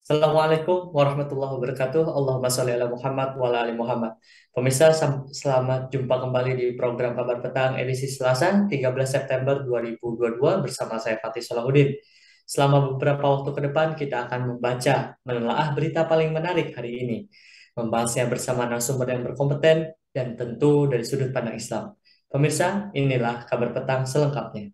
Assalamualaikum warahmatullahi wabarakatuh. Allahumma sholli ala Muhammad wa ala ali Muhammad. Pemirsa, selamat jumpa kembali di program Kabar Petang edisi Selasa 13 September 2022 bersama saya Fatih Salahuddin. Selama beberapa waktu ke depan kita akan membaca, menelaah berita paling menarik hari ini, membahasnya bersama narasumber yang berkompeten dan tentu dari sudut pandang Islam. Pemirsa, inilah Kabar Petang selengkapnya.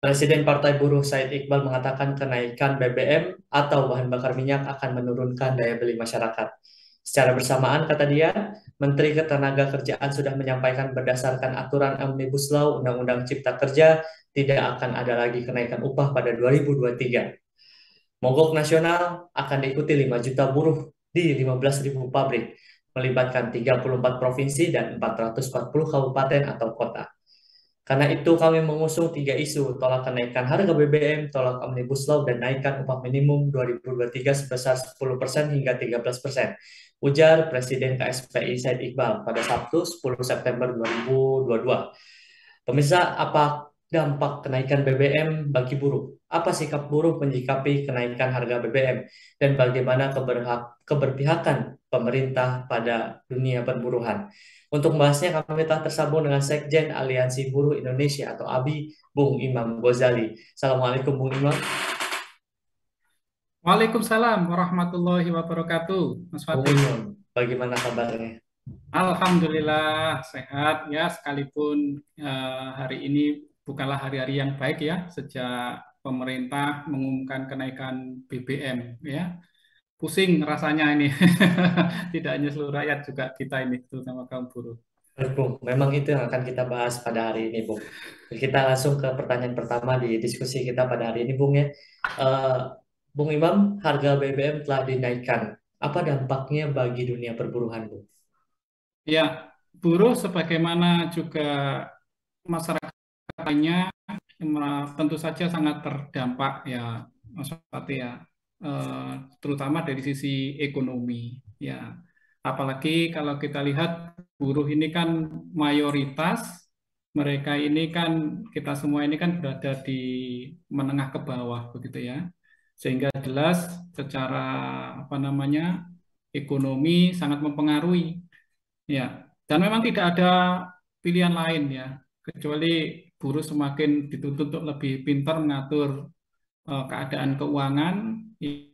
Presiden Partai Buruh Said Iqbal mengatakan kenaikan BBM atau bahan bakar minyak akan menurunkan daya beli masyarakat. Secara bersamaan, kata dia, Menteri Ketenagakerjaan sudah menyampaikan berdasarkan aturan Omnibus Law Undang-Undang Cipta Kerja tidak akan ada lagi kenaikan upah pada 2023. Mogok nasional akan diikuti 5 juta buruh di 15.000 pabrik, melibatkan 34 provinsi dan 440 kabupaten atau kota. Karena itu kami mengusung 3 isu, tolak kenaikan harga BBM, tolak Omnibus Law, dan naikkan upah minimum 2023 sebesar 10% hingga 13%, ujar Presiden KSPI Said Iqbal pada Sabtu 10 September 2022. Pemirsa, apa dampak kenaikan BBM bagi buruh? Apa sikap buruh menyikapi kenaikan harga BBM? Dan bagaimana keberpihakan pemerintah pada dunia perburuhan? Untuk membahasnya, kami telah tersambung dengan Sekjen Aliansi Buruh Indonesia atau ABI, Bung Imam Ghazali. Assalamualaikum, Bung Imam. Waalaikumsalam warahmatullahi wabarakatuh, Mas Bung Fatih. Imam, bagaimana kabarnya? Alhamdulillah sehat ya, sekalipun hari ini bukanlah hari-hari yang baik ya, sejak pemerintah mengumumkan kenaikan BBM ya. Pusing rasanya ini, tidak hanya seluruh rakyat, juga kita ini, terutama kaum buruh. Baik, Bung, memang itu yang akan kita bahas pada hari ini, Bung. Kita langsung ke pertanyaan pertama di diskusi kita pada hari ini, Bung ya. Eh, Bung Imam, harga BBM telah dinaikkan. Apa dampaknya bagi dunia perburuhan, Bung? Ya, buruh sebagaimana juga masyarakat lainnya tentu saja sangat terdampak ya, Mas Fatih ya. Eh, Terutama dari sisi ekonomi ya. Apalagi kalau kita lihat buruh ini kan mayoritas mereka ini kan, kita semua ini kan berada di menengah ke bawah begitu ya. Sehingga jelas secara apa namanya ekonomi sangat mempengaruhi ya. Dan memang tidak ada pilihan lain ya, kecuali buruh semakin dituntut untuk lebih pintar mengatur keadaan keuangan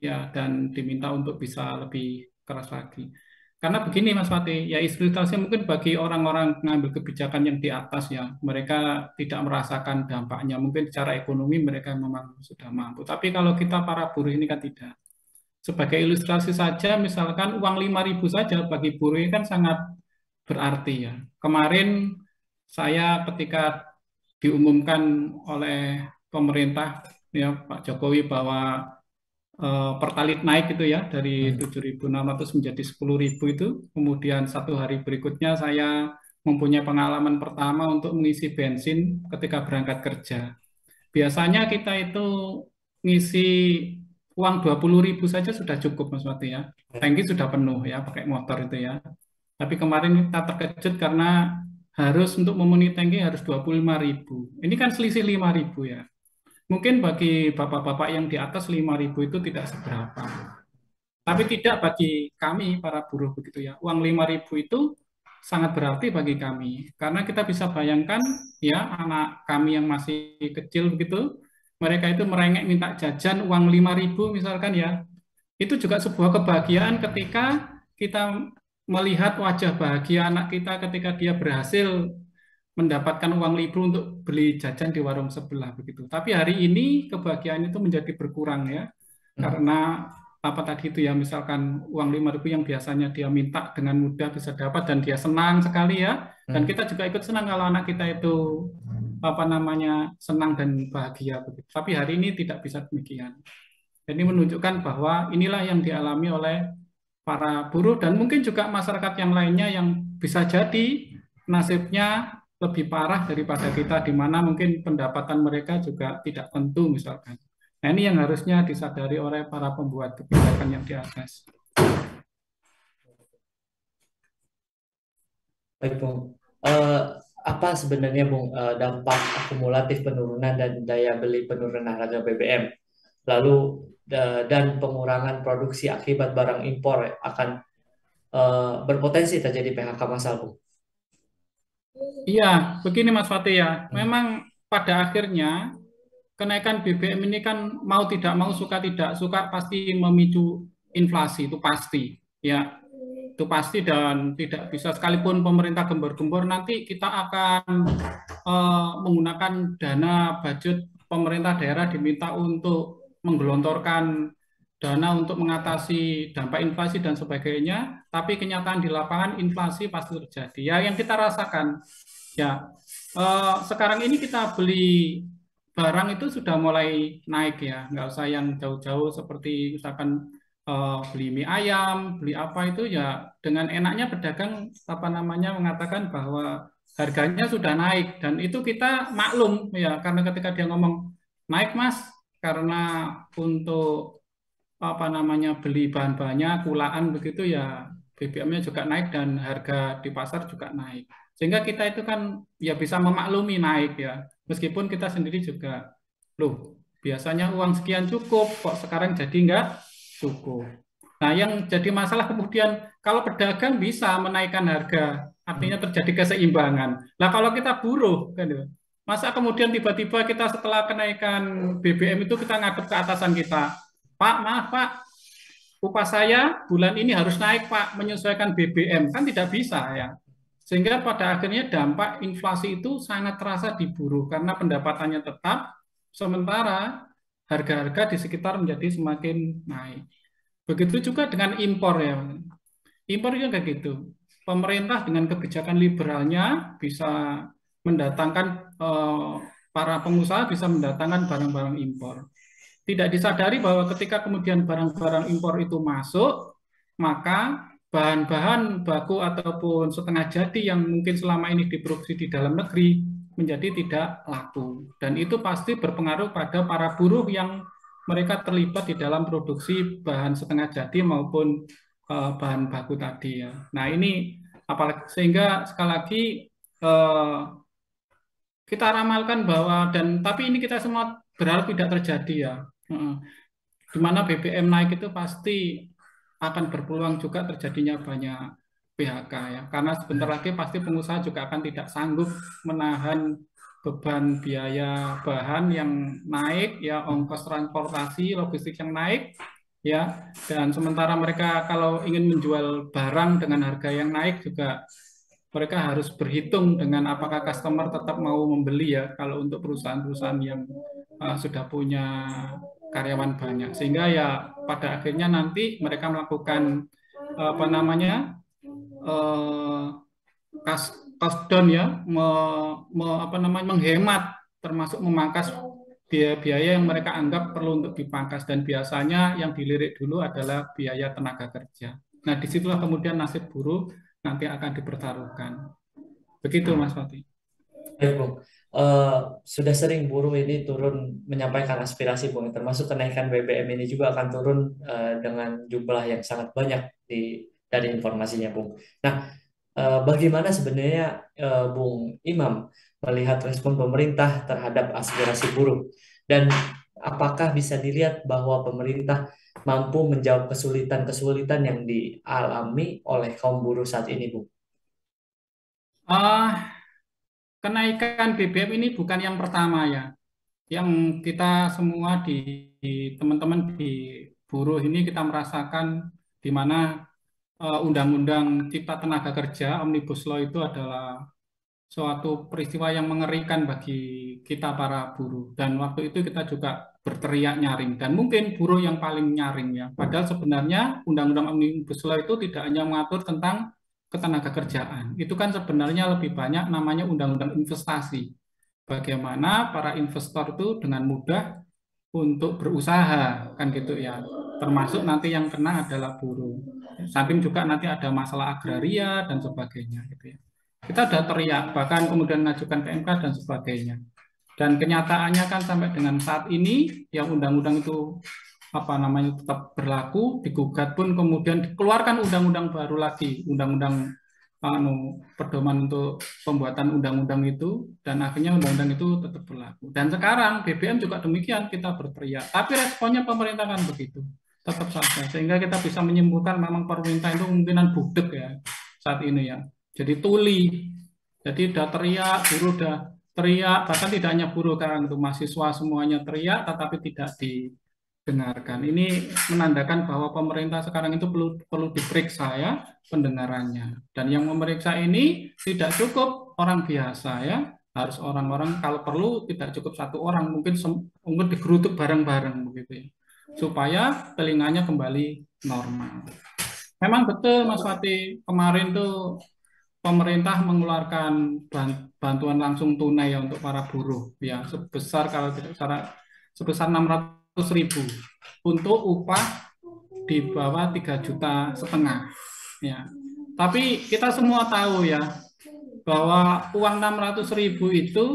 ya, dan diminta untuk bisa lebih keras lagi. Karena begini Mas Fatih, ya ilustrasinya mungkin bagi orang-orang pengambil kebijakan yang di atas ya, mereka tidak merasakan dampaknya. Mungkin secara ekonomi mereka memang sudah mampu. Tapi kalau kita para buruh ini kan tidak. Sebagai ilustrasi saja, misalkan uang 5.000 saja bagi buruh ini kan sangat berarti ya. Kemarin saya ketika diumumkan oleh pemerintah ya Pak Jokowi bahwa Pertalite naik itu ya dari Hmm. 7.600 menjadi 10.000 itu. Kemudian satu hari berikutnya saya mempunyai pengalaman pertama untuk mengisi bensin ketika berangkat kerja. Biasanya kita itu ngisi uang 20.000 saja sudah cukup Mas Wati ya. Tangki sudah penuh ya pakai motor itu ya. Tapi kemarin kita terkejut karena harus untuk memenuhi tangki harus 25.000. Ini kan selisih 5.000 ya. Mungkin bagi bapak-bapak yang di atas 5.000 itu tidak seberapa. Tapi tidak bagi kami para buruh begitu ya. Uang 5.000 itu sangat berarti bagi kami. Karena kita bisa bayangkan ya anak kami yang masih kecil begitu, mereka itu merengek minta jajan uang 5.000 misalkan ya. Itu juga sebuah kebahagiaan ketika kita melihat wajah bahagia anak kita ketika dia berhasil mendapatkan uang libur untuk beli jajan di warung sebelah begitu. Tapi hari ini kebahagiaan itu menjadi berkurang ya. Hmm. Karena apa tadi itu ya, misalkan uang 5.000 yang biasanya dia minta dengan mudah bisa dapat dan dia senang sekali ya. Dan Hmm. kita juga ikut senang kalau anak kita itu apa namanya senang dan bahagia begitu. Tapi hari ini tidak bisa demikian. Jadi menunjukkan bahwa inilah yang dialami oleh para buruh dan mungkin juga masyarakat yang lainnya yang bisa jadi nasibnya lebih parah daripada kita, di mana mungkin pendapatan mereka juga tidak tentu misalkan. Nah ini yang harusnya disadari oleh para pembuat kebijakan yang di atas. Baik, Bung. Eh, apa sebenarnya, Bung, dampak akumulatif penurunan dan daya beli penurunan harga BBM? Lalu dan pengurangan produksi akibat barang impor akan berpotensi terjadi PHK massal, Bung. Iya, begini Mas Fatih ya. Hmm. Memang pada akhirnya kenaikan BBM ini kan mau tidak mau suka tidak suka pasti memicu inflasi, itu pasti. Ya, itu pasti dan tidak bisa sekalipun pemerintah gembor-gembor nanti kita akan menggunakan dana budget pemerintah daerah diminta untuk menggelontorkan dana untuk mengatasi dampak inflasi dan sebagainya, tapi kenyataan di lapangan inflasi pasti terjadi. Ya, yang kita rasakan ya sekarang ini kita beli barang itu sudah mulai naik ya, nggak usah yang jauh-jauh seperti misalkan beli mie ayam, beli apa itu ya dengan enaknya pedagang apa namanya mengatakan bahwa harganya sudah naik dan itu kita maklum ya karena ketika dia ngomong naik mas karena untuk apa namanya beli bahan-bahannya kulaan begitu ya BBM-nya juga naik dan harga di pasar juga naik. Sehingga kita itu kan ya bisa memaklumi naik ya. Meskipun kita sendiri juga, loh biasanya uang sekian cukup, kok sekarang jadi nggak cukup. Nah yang jadi masalah kemudian kalau pedagang bisa menaikkan harga, artinya terjadi keseimbangan. Nah kalau kita buruh, kan, ya, masa kemudian tiba-tiba kita setelah kenaikan BBM itu kita ngadep ke atasan kita, Pak, maaf Pak, upah saya bulan ini harus naik Pak, menyesuaikan BBM. Kan tidak bisa ya. Sehingga pada akhirnya dampak inflasi itu sangat terasa di buruh karena pendapatannya tetap, sementara harga-harga di sekitar menjadi semakin naik. Begitu juga dengan impor ya. Impor juga kayak gitu. Pemerintah dengan kebijakan liberalnya bisa mendatangkan para pengusaha bisa mendatangkan barang-barang impor. Tidak disadari bahwa ketika kemudian barang-barang impor itu masuk, maka bahan-bahan baku ataupun setengah jadi yang mungkin selama ini diproduksi di dalam negeri menjadi tidak laku. Dan itu pasti berpengaruh pada para buruh yang mereka terlibat di dalam produksi bahan setengah jadi maupun bahan baku tadi ya. Nah ini apalagi sehingga sekali lagi eh, kita ramalkan bahwa dan tapi ini kita semua berharap tidak terjadi ya. Di mana BBM naik itu pasti akan berpeluang juga terjadinya banyak PHK ya. Karena sebentar lagi pasti pengusaha juga akan tidak sanggup menahan beban biaya bahan yang naik ya, ongkos transportasi, logistik yang naik ya. Dan sementara mereka kalau ingin menjual barang dengan harga yang naik juga mereka harus berhitung dengan apakah customer tetap mau membeli ya kalau untuk perusahaan-perusahaan yang sudah punya karyawan banyak sehingga ya pada akhirnya nanti mereka melakukan apa namanya eh, cost down ya apa namanya menghemat termasuk memangkas biaya-biaya yang mereka anggap perlu untuk dipangkas dan biasanya yang dilirik dulu adalah biaya tenaga kerja. Nah disitulah kemudian nasib buruh nanti akan dipertaruhkan. Begitu Mas Fatih. Baik, Bung. Eh, sudah sering buruh ini turun menyampaikan aspirasi, Bung. Termasuk kenaikan BBM ini juga akan turun dengan jumlah yang sangat banyak dari informasinya, Bung. Nah, bagaimana sebenarnya Bung Imam melihat respon pemerintah terhadap aspirasi buruh? Dan apakah bisa dilihat bahwa pemerintah mampu menjawab kesulitan-kesulitan yang dialami oleh kaum buruh saat ini, Bung? Ah, kenaikan BBM ini bukan yang pertama ya. Yang kita semua di teman-teman di buruh ini kita merasakan di mana Undang-Undang Cipta Tenaga Kerja Omnibus Law itu adalah suatu peristiwa yang mengerikan bagi kita para buruh. Dan waktu itu kita juga berteriak nyaring dan mungkin buruh yang paling nyaring ya. Padahal sebenarnya Undang-Undang Omnibus Law itu tidak hanya mengatur tentang ketenaga kerjaan. Itu kan sebenarnya lebih banyak namanya Undang-Undang Investasi. Bagaimana para investor itu dengan mudah untuk berusaha kan gitu ya. Termasuk nanti yang kena adalah buruh. Samping juga nanti ada masalah agraria dan sebagainya gitu ya. Kita sudah teriak, bahkan kemudian mengajukan ke MK dan sebagainya. Dan kenyataannya kan sampai dengan saat ini yang undang-undang itu apa namanya tetap berlaku, digugat pun kemudian dikeluarkan undang-undang baru lagi, undang-undang pedoman untuk pembuatan undang-undang itu, dan akhirnya undang-undang itu tetap berlaku. Dan sekarang BBM juga demikian, kita berteriak, tapi responnya pemerintah kan begitu, tetap saja, sehingga kita bisa menyimpulkan memang pemerintah itu kemungkinan budek ya saat ini ya. Jadi tuli, jadi udah teriak, buruh udah teriak, bahkan tidak hanya buruh, sekarang itu mahasiswa semuanya teriak, tetapi tidak didengarkan. Ini menandakan bahwa pemerintah sekarang itu perlu perlu diperiksa ya pendengarannya. Dan yang memeriksa ini tidak cukup orang biasa ya, harus orang-orang, kalau perlu tidak cukup satu orang, mungkin digerutuk bareng-bareng begitu ya, supaya telinganya kembali normal. Memang betul Mas Fatih, kemarin tuh pemerintah mengeluarkan bantuan langsung tunai ya untuk para buruh ya, sebesar kalau tidak salah sebesar 600.000 untuk upah di bawah 3,5 juta ya. Tapi kita semua tahu ya bahwa uang 600.000 itu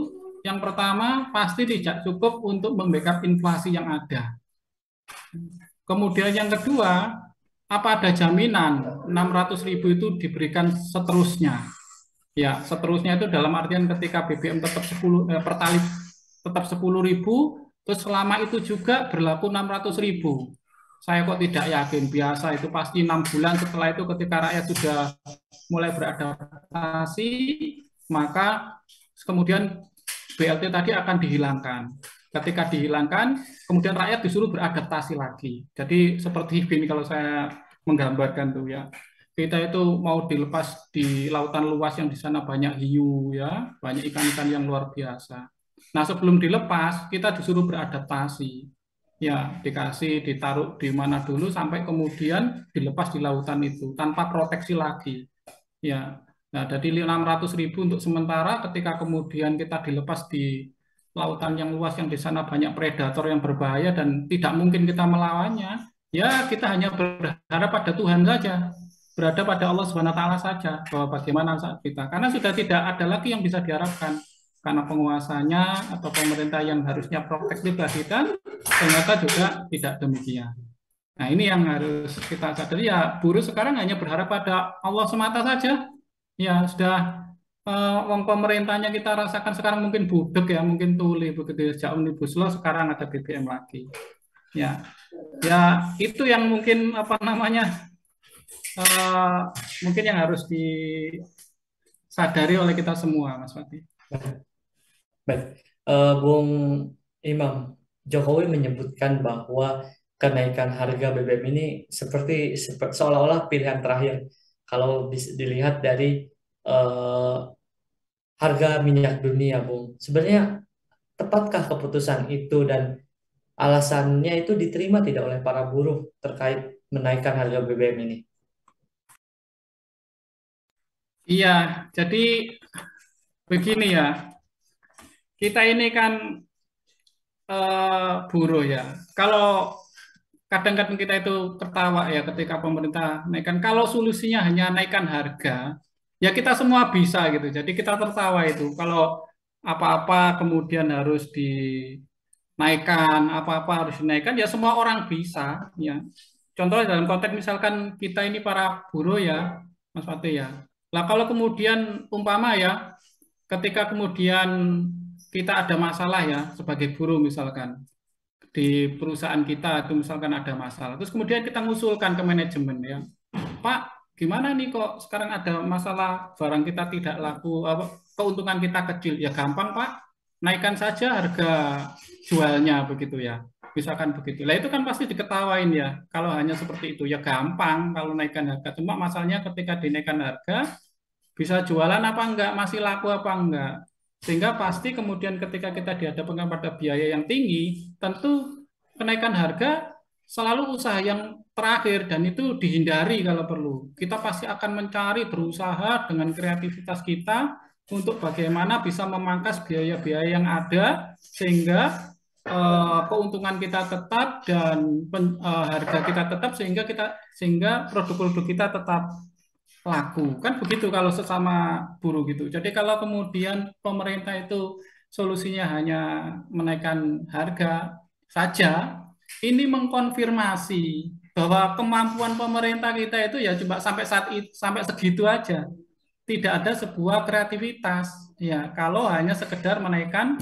yang pertama pasti tidak cukup untuk membackup inflasi yang ada. Kemudian yang kedua, apa ada jaminan 600.000 itu diberikan seterusnya? Ya, seterusnya itu dalam artian ketika BBM tetap 10 pertalite tetap 10.000, terus selama itu juga berlaku 600.000. Saya kok tidak yakin, biasa itu pasti 6 bulan setelah itu ketika rakyat sudah mulai beradaptasi, maka kemudian BLT tadi akan dihilangkan. Ketika dihilangkan, kemudian rakyat disuruh beradaptasi lagi. Jadi seperti ini kalau saya menggambarkan tuh ya. Kita itu mau dilepas di lautan luas yang di sana banyak hiu ya, banyak ikan-ikan yang luar biasa. Nah, sebelum dilepas, kita disuruh beradaptasi. Ya, dikasih ditaruh di mana dulu sampai kemudian dilepas di lautan itu tanpa proteksi lagi. Ya. Nah, jadi 600.000 untuk sementara, ketika kemudian kita dilepas di lautan yang luas yang di sana banyak predator yang berbahaya dan tidak mungkin kita melawannya, ya kita hanya berharap pada Tuhan saja, berada pada Allah Subhanahu wa taala saja bahwa bagaimana saat kita. Karena sudah tidak ada lagi yang bisa diharapkan karena penguasanya atau pemerintah yang harusnya protektif tadi kan ternyata juga tidak demikian. Nah, ini yang harus kita sadari ya, buruh sekarang hanya berharap pada Allah semata saja. Ya, sudah wong pemerintahnya kita rasakan sekarang mungkin budek ya, mungkin tuli begitu ya, sejak Omnibus Law sekarang ada BBM lagi. Ya, ya itu yang mungkin apa namanya mungkin yang harus disadari oleh kita semua, Mas Fatih. Baik, Bung Imam, Jokowi menyebutkan bahwa kenaikan harga BBM ini seolah-olah pilihan terakhir. Kalau dilihat dari eh, harga minyak dunia, Bung. Sebenarnya tepatkah keputusan itu dan alasannya itu diterima tidak oleh para buruh terkait menaikkan harga BBM ini? Iya, jadi begini ya, kita ini kan buruh ya. Kalau kadang-kadang kita itu ketawa ya ketika pemerintah naikkan. Kalau solusinya hanya naikkan harga, ya kita semua bisa gitu. Jadi kita tertawa itu. Kalau apa-apa kemudian harus dinaikkan, apa-apa harus dinaikkan, ya semua orang bisa. Ya. Contohnya dalam konteks misalkan kita ini para buruh ya, Mas Fatih ya. Lah kalau kemudian umpama ya, ketika kemudian kita ada masalah ya sebagai buruh misalkan di perusahaan kita itu misalkan ada masalah. Terus kemudian kita ngusulkan ke manajemen ya, Pak, gimana nih kok sekarang ada masalah barang kita tidak laku, keuntungan kita kecil. Ya gampang Pak, naikkan saja harga jualnya begitu ya. Misalkan begitu. Lah itu kan pasti diketawain ya. Kalau hanya seperti itu ya gampang kalau naikkan harga. Cuma masalahnya ketika dinaikkan harga bisa jualan apa enggak, masih laku apa enggak. Sehingga pasti kemudian ketika kita dihadapkan pada biaya yang tinggi, tentu kenaikan harga selalu usaha yang terakhir dan itu dihindari kalau perlu. Kita pasti akan mencari, berusaha dengan kreativitas kita untuk bagaimana bisa memangkas biaya-biaya yang ada sehingga keuntungan kita tetap dan harga kita tetap sehingga produk-produk kita tetap laku. Kan begitu kalau sesama buruh gitu. Jadi kalau kemudian pemerintah itu solusinya hanya menaikkan harga saja, ini mengkonfirmasi bahwa kemampuan pemerintah kita itu ya cuma sampai saat itu, sampai segitu aja. tidak ada sebuah kreativitas. Ya, kalau hanya sekedar menaikkan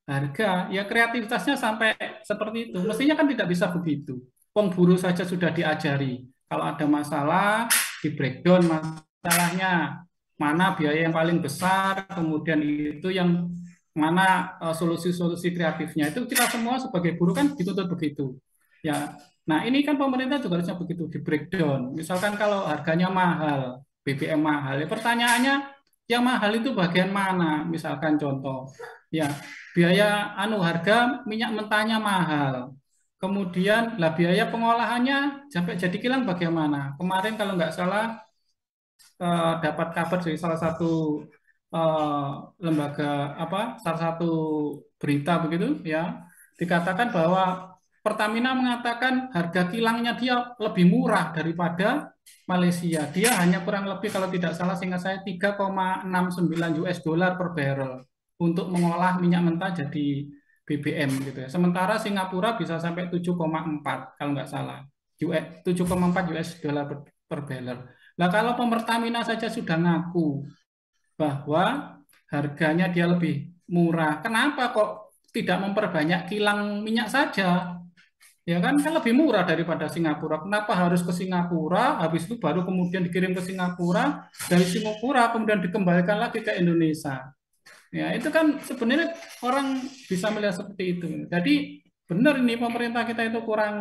harga, ya kreativitasnya sampai seperti itu. Mestinya kan tidak bisa begitu. Wong buruh saja sudah diajari. Kalau ada masalah, di breakdown masalahnya, mana biaya yang paling besar, kemudian itu yang mana solusi-solusi kreatifnya. Itu kita semua sebagai buruh kan dituntut begitu. Ya, nah ini kan pemerintah juga harusnya begitu di breakdown. Misalkan kalau harganya mahal, BBM mahal, ya pertanyaannya yang mahal itu bagian mana? Misalkan contoh, ya biaya harga minyak mentahnya mahal. Kemudian lah biaya pengolahannya sampai jadi kilang bagaimana? Kemarin kalau nggak salah dapat kabar dari salah satu eh, lembaga salah satu berita begitu ya, dikatakan bahwa Pertamina mengatakan harga kilangnya dia lebih murah daripada Malaysia. Dia hanya kurang lebih kalau tidak salah seingat saya 3,69 US dollar per barrel untuk mengolah minyak mentah jadi BBM gitu ya. Sementara Singapura bisa sampai 7,4 kalau nggak salah. 7,4 US dollar per barrel. Nah, kalau Pertamina saja sudah ngaku bahwa harganya dia lebih murah, kenapa kok tidak memperbanyak kilang minyak saja? Ya kan lebih murah daripada Singapura. Kenapa harus ke Singapura, habis itu baru kemudian dikirim ke Singapura, dari Singapura kemudian dikembalikan lagi ke Indonesia. Ya, itu kan sebenarnya orang bisa melihat seperti itu. Jadi benar ini pemerintah kita itu kurang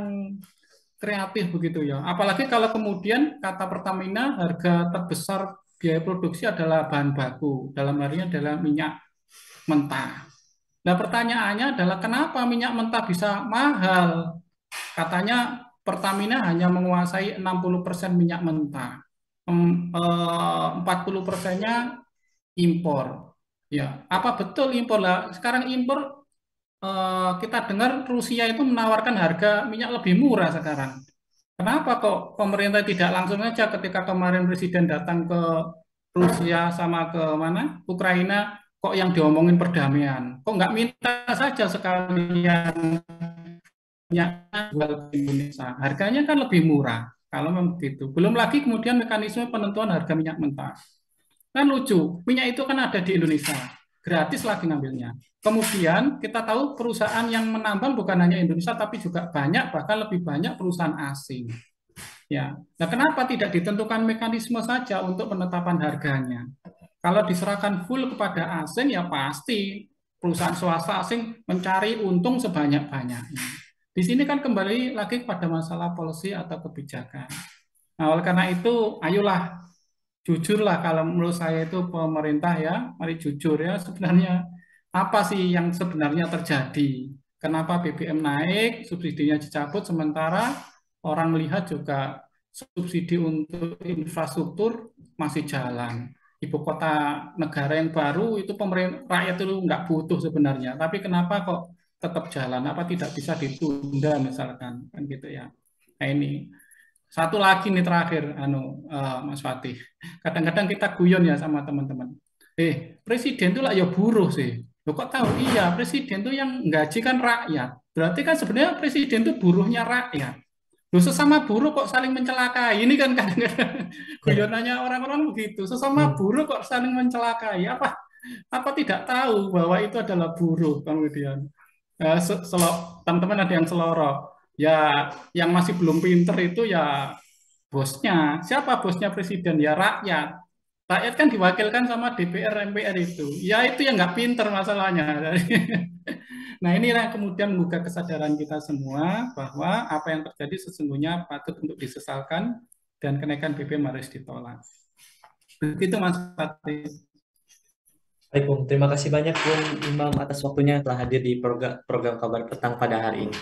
kreatif begitu ya. Apalagi kalau kemudian kata Pertamina harga terbesar biaya produksi adalah bahan baku, dalam hal ini adalah minyak mentah. Nah pertanyaannya adalah kenapa minyak mentah bisa mahal? Katanya Pertamina hanya menguasai 60% minyak mentah, 40%-nya impor. Ya, apa betul impor lah? Sekarang impor kita dengar Rusia itu menawarkan harga minyak lebih murah sekarang. Kenapa kok pemerintah tidak langsung aja ketika kemarin presiden datang ke Rusia sama ke mana Ukraina, kok yang diomongin perdamaian? Kok nggak minta saja sekalian minyaknya jual ke Indonesia? Harganya kan lebih murah kalau memang begitu. Belum lagi kemudian mekanisme penentuan harga minyak mentah. Kan lucu, minyak itu kan ada di Indonesia, gratis lagi ngambilnya. Kemudian kita tahu perusahaan yang menambang bukan hanya Indonesia, tapi juga banyak, bahkan lebih banyak perusahaan asing. Ya, nah kenapa tidak ditentukan mekanisme saja untuk penetapan harganya? Kalau diserahkan full kepada asing, ya pasti perusahaan swasta asing mencari untung sebanyak-banyaknya. Di sini kan kembali lagi pada masalah policy atau kebijakan. Nah, oleh karena itu, ayolah jujurlah kalau menurut saya itu pemerintah ya, mari jujur ya sebenarnya apa sih yang sebenarnya terjadi? Kenapa BBM naik, subsidinya dicabut sementara orang melihat juga subsidi untuk infrastruktur masih jalan. Ibu kota negara yang baru itu pemerintah rakyat itu nggak butuh sebenarnya, tapi kenapa kok tetap jalan? Apa tidak bisa ditunda misalkan kan gitu ya? Nah ini satu lagi nih terakhir, Mas Fatih. Kadang-kadang kita guyon ya sama teman-teman. Presiden itu lah ya buruh sih. Lo kok tahu? Iya, presiden itu yang gaji kan rakyat. Berarti kan sebenarnya presiden itu buruhnya rakyat. Lo sesama buruh kok saling mencelakai. Ini kan kadang-kadang guyonannya orang-orang begitu. Sesama buruh kok saling mencelakai. Apa tidak tahu bahwa itu adalah buruh kemudian. Teman-teman ada yang selorok. Ya, yang masih belum pinter itu ya bosnya. Siapa bosnya presiden? Ya rakyat. Rakyat kan diwakilkan sama DPR, MPR itu. Ya itu yang nggak pinter masalahnya. Nah inilah yang kemudian menggugah kesadaran kita semua bahwa apa yang terjadi sesungguhnya patut untuk disesalkan dan kenaikan BBM harus ditolak. Begitu Mas Fatih. Baik, Bung. Terima kasih banyak, Bung Imam, atas waktunya telah hadir di program Kabar Petang pada hari ini.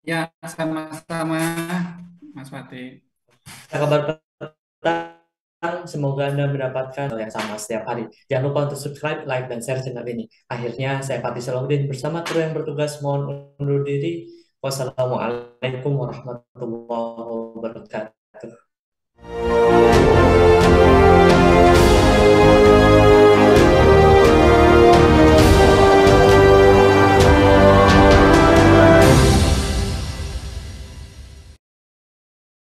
Ya, sama-sama Mas Fatih. Kabar Petang, semoga Anda mendapatkan hal yang sama setiap hari. Jangan lupa untuk subscribe, like, dan share channel ini. Akhirnya, saya Fatih Salahuddin bersama kru yang bertugas mohon undur diri. Wassalamualaikum warahmatullahi wabarakatuh.